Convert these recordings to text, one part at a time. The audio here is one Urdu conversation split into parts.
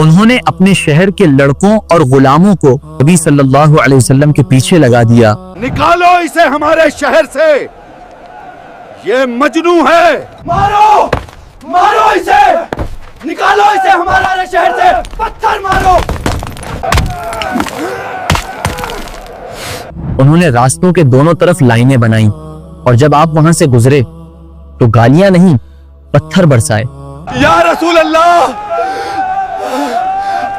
انہوں نے اپنے شہر کے لڑکوں اور غلاموں کو نبی صلی اللہ علیہ وسلم کے پیچھے لگا دیا. نکالو اسے ہمارے شہر سے، یہ مجنوں ہے. مارو مارو اسے، نکالو اسے ہمارے شہر سے، پتھر مارو. انہوں نے راستوں کے دونوں طرف لائنیں بنائیں اور جب آپ وہاں سے گزرے تو گالیاں نہیں پتھر برسائے. یا رسول اللہ،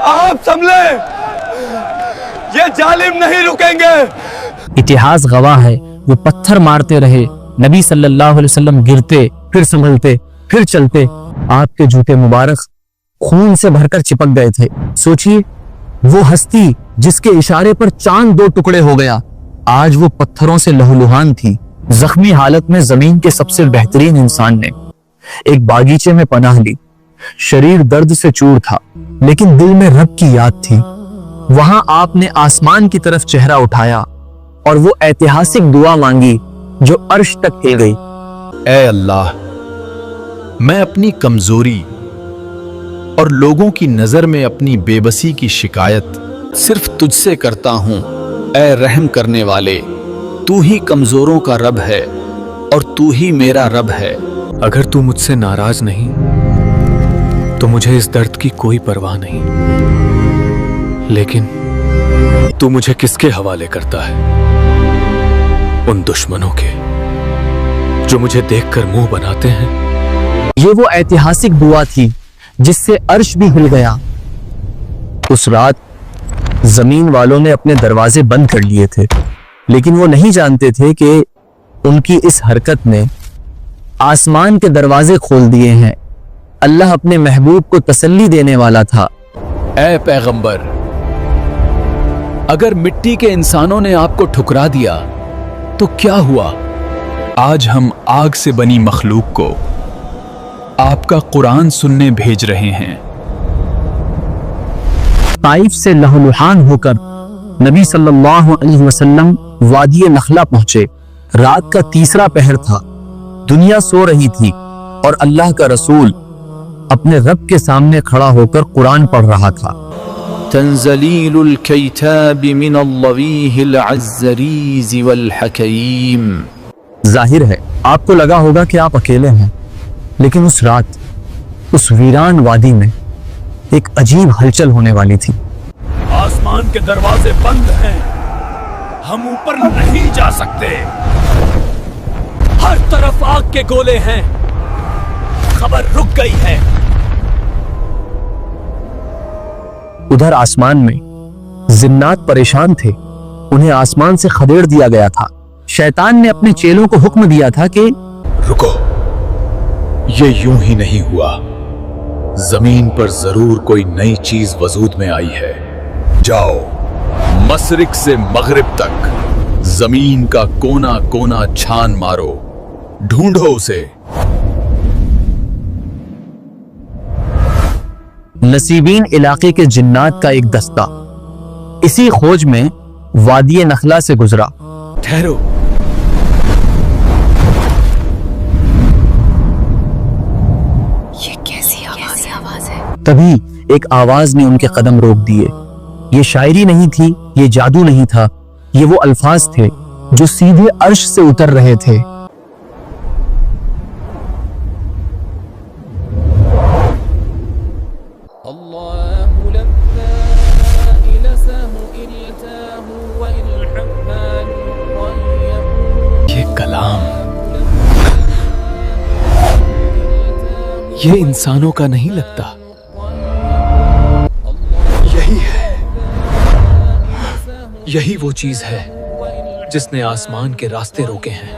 آپ سنبھلیں، یہ ظالم نہیں رکیں گے. اتہاس گواہ ہے وہ پتھر مارتے رہے. نبی صلی اللہ علیہ وسلم گرتے، پھر سنبھلتے، پھر چلتے. آپ کے جوتے مبارک خون سے بھر کر چپک گئے تھے. سوچئے وہ ہستی جس کے اشارے پر چاند 2 ٹکڑے ہو گیا آج وہ پتھروں سے لہولہان تھی. زخمی حالت میں زمین کے سب سے بہترین انسان نے ایک باغیچے میں پناہ لی. شریر درد سے چور تھا لیکن دل میں رب کی یاد تھی. وہاں آپ نے آسمان کی طرف چہرہ اٹھایا اور وہ ایتہاسک دعا مانگی جو عرش تک ہل گئی. اے اللہ، میں اپنی کمزوری اور لوگوں کی نظر میں اپنی بے بسی کی شکایت صرف تجھ سے کرتا ہوں. اے رحم کرنے والے، تو ہی کمزوروں کا رب ہے اور تو ہی میرا رب ہے. اگر تو مجھ سے ناراض نہیں تو مجھے اس درد کی کوئی پرواہ نہیں، لیکن تو مجھے کس کے حوالے کرتا ہے؟ ان دشمنوں کے جو مجھے دیکھ کر منہ بناتے ہیں. یہ وہ ایتہاسک دعا تھی جس سے عرش بھی ہل گیا. اس رات زمین والوں نے اپنے دروازے بند کر لیے تھے لیکن وہ نہیں جانتے تھے کہ ان کی اس حرکت نے آسمان کے دروازے کھول دیے ہیں. اللہ اپنے محبوب کو تسلی دینے والا تھا. اے پیغمبر، اگر مٹی کے انسانوں نے آپ کو ٹھکرا دیا تو کیا ہوا؟ آج ہم آگ سے بنی مخلوق کو آپ کا قرآن سننے بھیج رہے ہیں. طائف سے لہولہان ہو کر نبی صلی اللہ علیہ وسلم وادی نخلا پہنچے. رات کا 3 پہر تھا. دنیا سو رہی تھی اور اللہ کا رسول اپنے رب کے سامنے کھڑا ہو کر قرآن پڑھ رہا تھا. تنزلیل الکتاب من اللویہ العزریز والحکیم. ظاہر ہے آپ کو لگا ہوگا کہ آپ اکیلے ہیں، لیکن اس رات اس ویران وادی میں ایک عجیب ہلچل ہونے والی تھی. آسمان کے دروازے بند ہیں، ہم اوپر نہیں جا سکتے. ہر طرف آگ کے گولے ہیں، خبر رک گئی ہے. ادھر آسمان میں جنات پریشان تھے. انہیں آسمان سے خدیڑ دیا گیا تھا. شیطان نے اپنے چیلوں کو حکم دیا تھا کہ رکو، یہ یوں ہی نہیں ہوا. زمین پر ضرور کوئی نئی چیز وجود میں آئی ہے. جاؤ، مشرق سے مغرب تک زمین کا کونا کونا چھان مارو، ڈھونڈو اسے. نصیبین علاقے کے جنات کا ایک دستہ اسی کھوج میں وادی نخلا سے گزرا. ٹھہرو، یہ کیسی آواز ہے؟ تبھی ایک آواز نے ان کے قدم روک دیے. یہ شاعری نہیں تھی، یہ جادو نہیں تھا، یہ وہ الفاظ تھے جو سیدھے عرش سے اتر رہے تھے. یہ کلام یہ انسانوں کا نہیں لگتا. یہی ہے، یہی وہ چیز ہے جس نے آسمان کے راستے روکے ہیں.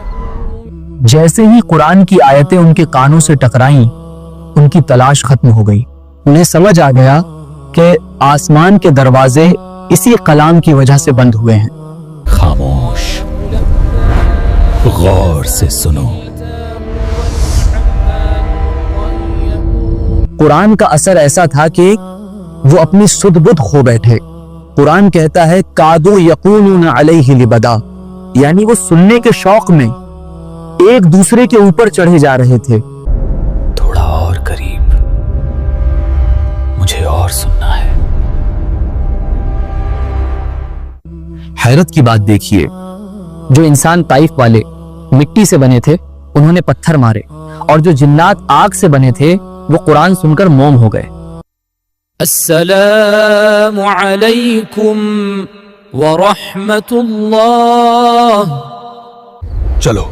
جیسے ہی قرآن کی آیتیں ان کے کانوں سے ٹکرائیں ان کی تلاش ختم ہو گئی. انہیں سمجھ آ گیا کہ آسمان کے دروازے اسی کلام کی وجہ سے بند ہوئے ہیں. خاموش، غور سے سنو. قرآن کا اثر ایسا تھا کہ وہ اپنی سدھ بدھ کھو بیٹھے. قرآن کہتا ہے کادو یقولون علیہ لبدا، یعنی وہ سننے کے شوق میں ایک دوسرے کے اوپر چڑھے جا رہے تھے. تھوڑا اور قریب، مجھے اور سننا ہے. حیرت کی بات دیکھیے، جو انسان طائف والے مٹی سے بنے تھے انہوں نے پتھر مارے، اور جو جنات آگ سے بنے تھے وہ قرآن سن کر موم ہو گئے۔ السلام علیکم ورحمۃ اللہ۔ چلو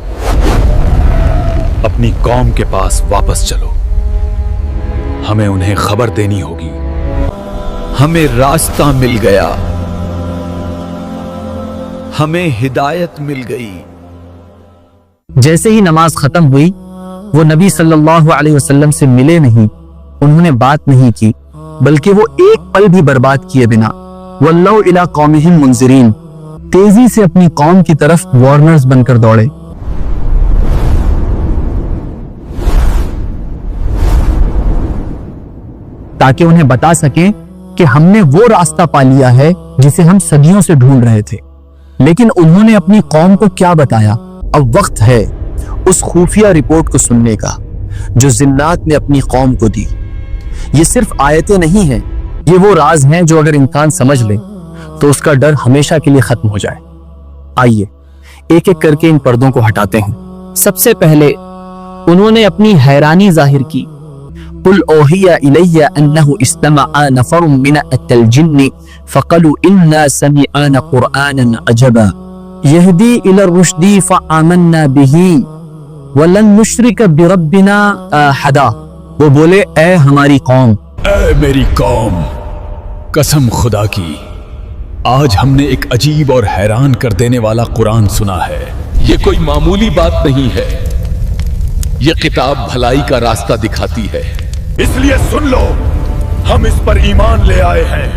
اپنی قوم کے پاس واپس چلو، ہمیں انہیں خبر دینی ہوگی۔ ہمیں راستہ مل گیا، ہمیں ہدایت مل گئی۔ جیسے ہی نماز ختم ہوئی وہ نبی صلی اللہ علیہ وسلم سے ملے نہیں، انہوں نے بات نہیں کی، بلکہ وہ ایک پل بھی برباد کیے بنا وَلَّوْا إِلَىٰ قَوْمِهِمْ مُنذِرِينَ تیزی سے اپنی قوم کی طرف وارنرز بن کر دوڑے۔ تاکہ انہیں بتا سکیں کہ ہم نے وہ راستہ پا لیا ہے جسے ہم صدیوں سے ڈھونڈ رہے تھے۔ لیکن انہوں نے اپنی قوم کو کیا بتایا؟ اب وقت ہے اس خفیہ رپورٹ کو سننے کا جو جنات نے اپنی قوم کو دی۔ یہ صرف آیتیں نہیں ہیں، یہ وہ راز ہیں جو اگر انسان سمجھ لے تو اس کا ڈر ہمیشہ کے لیے ختم ہو جائے۔ آئیے ایک ایک کر کے ان پردوں کو ہٹاتے ہیں۔ سب سے پہلے انہوں نے اپنی حیرانی ظاہر کی۔ قل اوحی الی انہ استمع نفر من الجن فقالوا انا سمعنا قرآنا عجبا یہدی الی الرشد فآمنا به ولن نشرک بربنا احدا۔ وہ بولے اے ہماری قوم، اے میری قوم، قسم خدا کی آج ہم نے ایک عجیب اور حیران کر دینے والا قرآن سنا ہے۔ یہ کوئی معمولی بات نہیں ہے، یہ کتاب بھلائی کا راستہ دکھاتی ہے، اس لیے سن لو، ہم اس پر ایمان لے آئے ہیں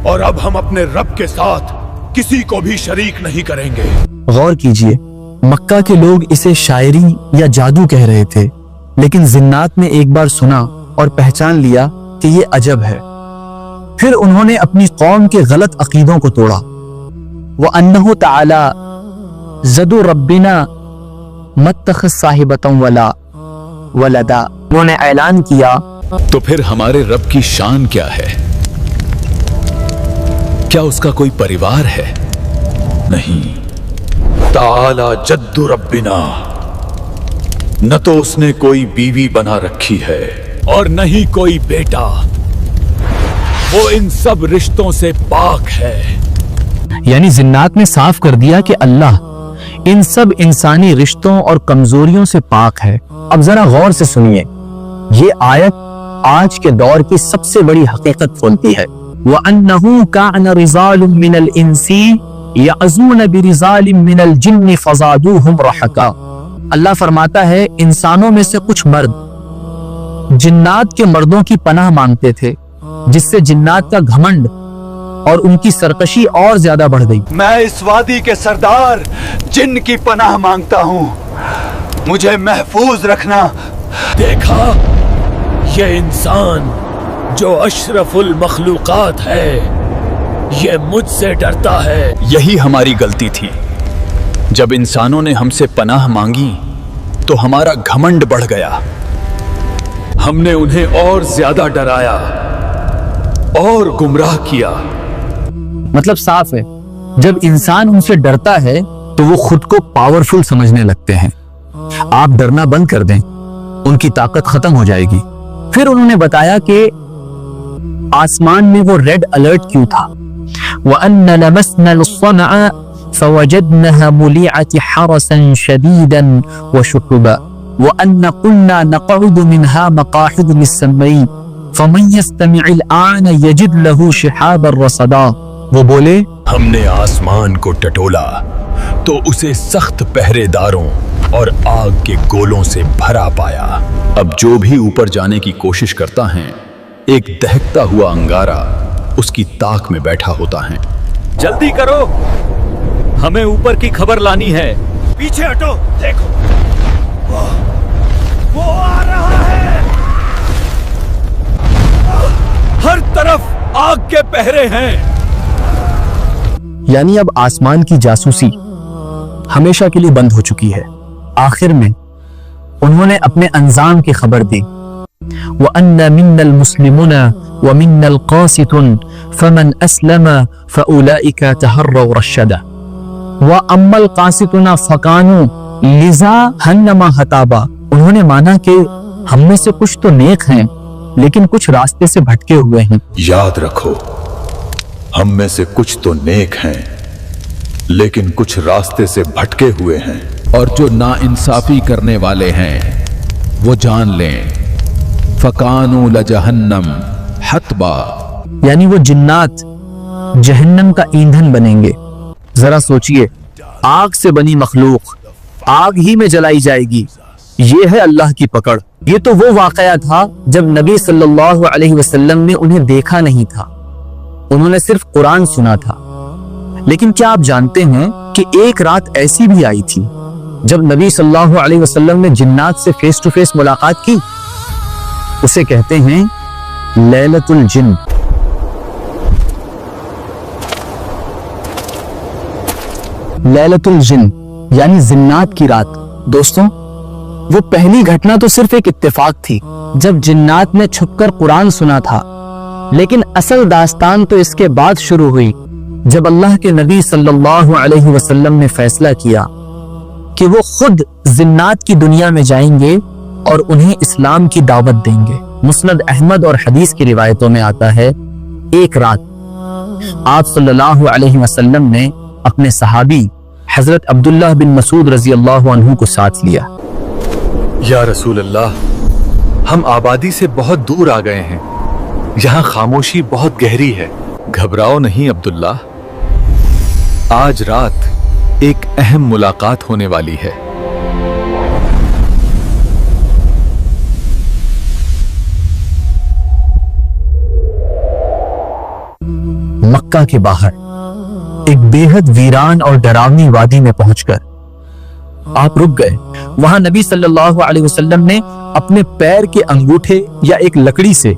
اور اب ہم اپنے رب کے ساتھ کسی کو بھی شریک نہیں کریں گے۔ غور کیجئے، مکہ کے لوگ اسے شاعری یا جادو کہہ رہے تھے، لیکن جنات نے ایک بار سنا اور پہچان لیا کہ یہ عجب ہے۔ پھر انہوں نے اپنی قوم کے غلط عقیدوں کو توڑا۔ وَأَنَّهُ تَعَالَى زَدُ رَبِّنَا مَتَّخَذَ صَاحِبَةً وَلَا وَلَدًا۔ انہوں نے اعلان کیا تو پھر ہمارے رب کی شان کیا ہے؟ کیا اس کا کوئی پریوار ہے؟ نہیں۔ تعالی جد ربنا، نہ تو اس نے کوئی بیوی بنا رکھی ہے اور نہ ہی کوئی بیٹا، وہ ان سب رشتوں سے پاک ہے۔ یعنی جنات نے صاف کر دیا کہ اللہ ان سب انسانی رشتوں اور کمزوریوں سے پاک ہے۔ اب ذرا غور سے سنیے، یہ آیت آج کے دور کی سب سے بڑی حقیقت کھولتی ہے۔ وَأَنَّهُ كَانَ رِجَالٌ مِّنَ الْإِنسِ يَعْزُونَ بِرِجَالٍ مِّنَ الْجِنِّ فَزَادُوهُمْ رَهَقًا۔ اللہ فرماتا ہے انسانوں میں سے کچھ مرد جنات کے مردوں کی پناہ مانگتے تھے، جس سے جنات کا گھمنڈ اور ان کی سرکشی اور زیادہ بڑھ گئی۔ میں اس وادی کے سردار جن کی پناہ مانگتا ہوں، مجھے محفوظ رکھنا۔ دیکھا، یہ انسان جو اشرف المخلوقات ہے، یہ مجھ سے ڈرتا ہے۔ یہی ہماری غلطی تھی، جب انسانوں نے ہم سے پناہ مانگی تو ہمارا گھمنڈ بڑھ گیا، ہم نے انہیں اور زیادہ ڈرایا اور گمراہ کیا۔ مطلب صاف ہے، جب انسان ان سے ڈرتا ہے تو وہ خود کو پاورفل سمجھنے لگتے ہیں۔ آپ ڈرنا بند کر دیں، ان کی طاقت ختم ہو جائے گی۔ پھر انہوں نے بتایا کہ آسمان میں وہ ریڈ الرٹ کیوں تھا۔ وَأَنَّ لَمَسْنَا الصَّنْعَ فَوَجَدْنَهَا مُلِعَةِ حَرَسًا شَدِيدًا وَشُهُبًا وَأَنَّ قُلْنَا نَقْعُدُ مِنْهَا مَقَاعِدَ لِلسَّمْعِ فَمَنْ يَسْتَمِعِ الْآنَ يَجِدْ لَهُ شِهَابًا رَصَدًا۔ وہ بولے ہم نے آسمان کو ٹٹولا تو اسے سخت پہرے داروں اور آگ کے گولوں سے بھرا پایا۔ اب جو بھی اوپر جانے کی کوشش کرتا ہے، ایک دہکتا ہوا انگارہ اس کی طاق میں بیٹھا ہوتا ہے۔ جلدی کرو، ہمیں اوپر کی خبر لانی ہے۔ پیچھے ہٹو، دیکھو وہ آ رہا ہے، ہر طرف آگ کے پہرے ہیں۔ یعنی اب آسمان کی جاسوسی ہمیشہ کے لیے بند ہو چکی ہے۔ آخر میں انہوں نے اپنے انجام کی خبر دی۔ وَأَنَّ مِنَّا الْمُسْلِمُونَ وَمِنَّا الْقَاسِطُونَ فَمَنْ أَسْلَمَ فَأُولَئِكَ تَهَرَّوْا رَشَدًا وَأَمَّا الْقَاسِطُونَ فَكَانُوا لِجَهَنَّمَ حَطَبًا. انہوں نے مانا کہ ہم میں سے کچھ تو نیک ہیں لیکن کچھ راستے سے بھٹکے ہوئے ہیں. یاد رکھو ہم میں سے کچھ تو نیک ہیں لیکن کچھ راستے سے بھٹکے ہوئے ہیں. اور جو ناانصافی کرنے والے ہیں وہ جان لیں فَكَانُوا لَجَهَنَّمَ حَطْبًا یعنی وہ جنات جہنم کا ایندھن بنیں گے. ذرا سوچئے، آگ سے بنی مخلوق آگ ہی میں جلائی جائے گی. یہ ہے اللہ کی پکڑ. یہ تو وہ واقعہ تھا جب نبی صلی اللہ علیہ وسلم نے انہیں دیکھا نہیں تھا، انہوں نے صرف قرآن سنا تھا. لیکن کیا آپ جانتے ہیں کہ ایک رات ایسی بھی آئی تھی جب نبی صلی اللہ علیہ وسلم نے جنات سے فیس ٹو فیس ملاقات کی؟ اسے کہتے ہیں لیلۃ الجن. لیلۃ الجن یعنی جنات کی رات. دوستوں، وہ پہلی گھٹنا تو صرف ایک اتفاق تھی جب جنات نے چھپ کر قرآن سنا تھا، لیکن اصل داستان تو اس کے بعد شروع ہوئی جب اللہ کے نبی صلی اللہ علیہ وسلم نے فیصلہ کیا کہ وہ خود جنات کی دنیا میں جائیں گے اور انہیں اسلام کی دعوت دیں گے. مسند احمد اور حدیث کی روایتوں میں آتا ہے ایک رات آپ صلی اللہ علیہ وسلم نے اپنے صحابی حضرت عبداللہ بن مسعود رضی اللہ عنہ کو ساتھ لیا. یا رسول اللہ، ہم آبادی سے بہت دور آ گئے ہیں، یہاں خاموشی بہت گہری ہے. گھبراؤ نہیں عبداللہ، آج رات ایک اہم ملاقات ہونے والی ہے. مکہ کے باہر ایک بے حد ویران اور ڈراؤنی وادی میں پہنچ کر آپ رک گئے. وہاں نبی صلی اللہ علیہ وسلم نے اپنے پیر کے انگوٹھے یا ایک لکڑی سے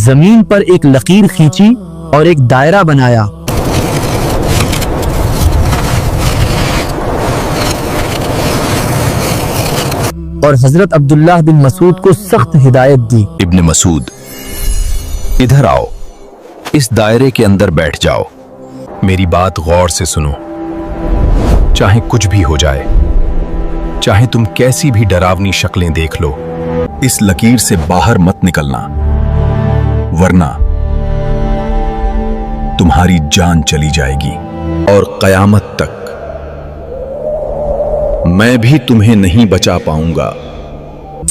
زمین پر ایک لکیر کھینچی اور ایک دائرہ بنایا. اور حضرت عبداللہ بن مسعود کو سخت ہدایت دی. ابن مسعود، ادھر آؤ، اس دائرے کے اندر بیٹھ جاؤ. میری بات غور سے سنو. چاہے کچھ بھی ہو جائے، چاہے تم کیسی بھی ڈراونی شکلیں دیکھ لو، اس لکیر سے باہر مت نکلنا، ورنہ تمہاری جان چلی جائے گی اور قیامت تک میں بھی تمہیں نہیں بچا پاؤں گا.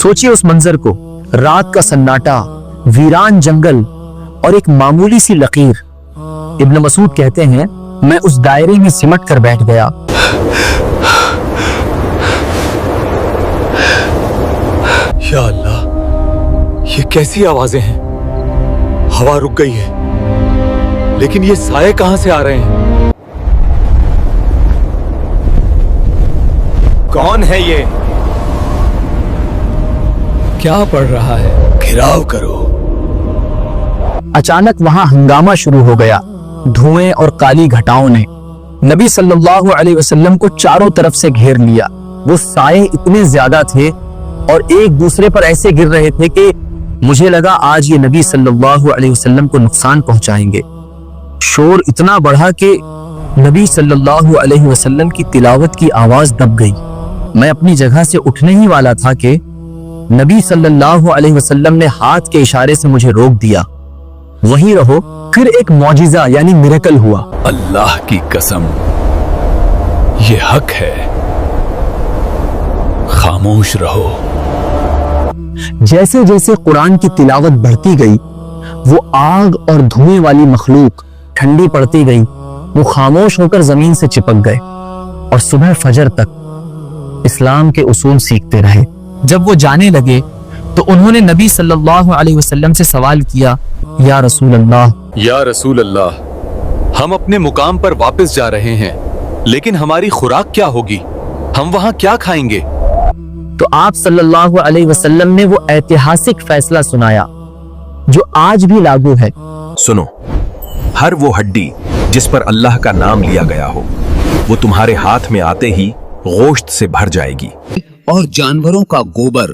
سوچئے اس منظر کو، رات کا سناٹا، ویران جنگل اور ایک معمولی سی لکیر. ابن مسعود کہتے ہیں میں اس دائرے میں سمٹ کر بیٹھ گیا. یا اللہ، یہ کیسی آوازیں ہیں؟ ہوا رک گئی ہے، لیکن یہ سائے کہاں سے آ رہے ہیں؟ کون ہے یہ؟ کیا پڑ رہا ہے؟ گھراؤ کرو. اچانک وہاں ہنگامہ شروع ہو گیا. دھوئیں اور کالی گھٹاؤں نے نبی صلی اللہ علیہ وسلم کو چاروں طرف سے گھیر لیا. وہ سائے اتنے زیادہ تھے اور ایک دوسرے پر ایسے گر رہے تھے کہ مجھے لگا آج یہ نبی صلی اللہ علیہ وسلم کو نقصان پہنچائیں گے. شور اتنا بڑھا کہ نبی صلی اللہ علیہ وسلم کی تلاوت کی آواز دب گئی. میں اپنی جگہ سے اٹھنے ہی والا تھا کہ نبی صلی اللہ علیہ وسلم نے ہاتھ کے اشارے سے مجھے روک دیا. وہیں رہو. پھر ایک معجزہ یعنی میریکل ہوا. اللہ کی قسم، یہ حق ہے، خاموش رہو. جیسے جیسے قرآن کی تلاوت بڑھتی گئی، وہ آگ اور دھوئیں والی مخلوق ٹھنڈی پڑتی گئی. وہ خاموش ہو کر زمین سے چپک گئے اور صبح فجر تک اسلام کے اصول سیکھتے رہے. جب وہ جانے لگے تو انہوں نے نبی صلی اللہ علیہ وسلم سے سوال کیا، یا رسول اللہ، یا رسول اللہ، ہم اپنے مقام پر واپس جا رہے ہیں، لیکن ہماری خوراک کیا ہوگی؟ ہم وہاں کیا کھائیں گے؟ تو آپ صلی اللہ علیہ وسلم نے وہ ایتہاسک فیصلہ سنایا جو آج بھی لاگو ہے. سنو، ہر وہ ہڈی جس پر اللہ کا نام لیا گیا ہو وہ تمہارے ہاتھ میں آتے ہی گوشت سے بھر جائے گی، اور جانوروں کا گوبر